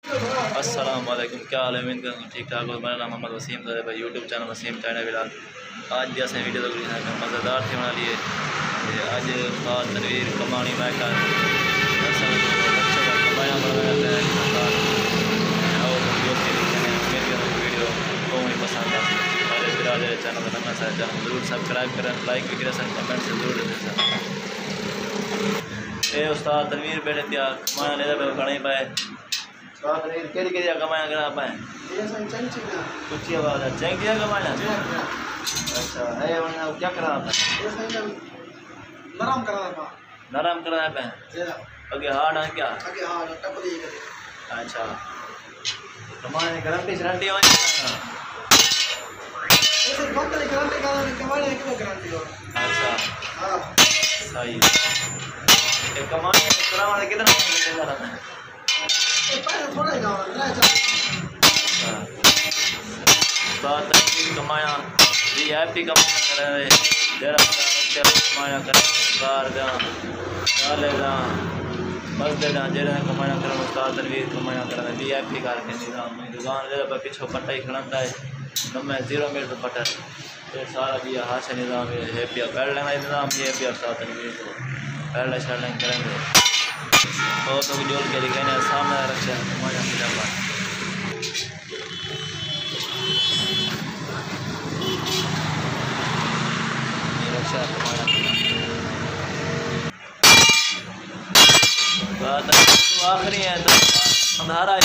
अस्सलाम वालेकुम, क्या हाल है? उम्मीद करूँ ठीक ठाक हो। मेरा नाम मोहम्मद वसीम है भाई, YouTube channel Wasim China vlog. आज भी असें वीडियो तक मज़ेदार थी बना लिए। अज उस्ताद तनवीर कमानी मैकर कमाया वीडियो को पसंद आ चैनल बनना सर चैनल जरूर सब्सक्राइब करें, लाइक भी करें सर, कमेंट से जरूर दें सर। ये उस्ताद तनवीर बैठे दिया कमाया ले घने पाए केरी कमाया करा पाए कुछ आवाज़ है चेंग दिया कमाया। अच्छा है क्या करा नरम करा पे आगे हार्ड है क्या? अच्छा कमाने गारंटी गारंटी हो अच्छा सही कमाने कराने कितना कमाया VIP कमाया करे कमाया कर बार डाले मस्जिद जेड़ा कमाया कर उस्ताद तनवीर कमाया कर VIP करके निजाम दुकान पर पिछो पट्टा ही खड़ता है मैं 0 मिनट तो पट्टा सारा भी हाथ निज़ाम है पिया पैर लेना निज़ाम ये पिया उस्ताद तनवीर को पैर शर्ट करेंगे और तो जोड़ के लिखे सामने रखे कमाया आखिरी है तो अंधारा है।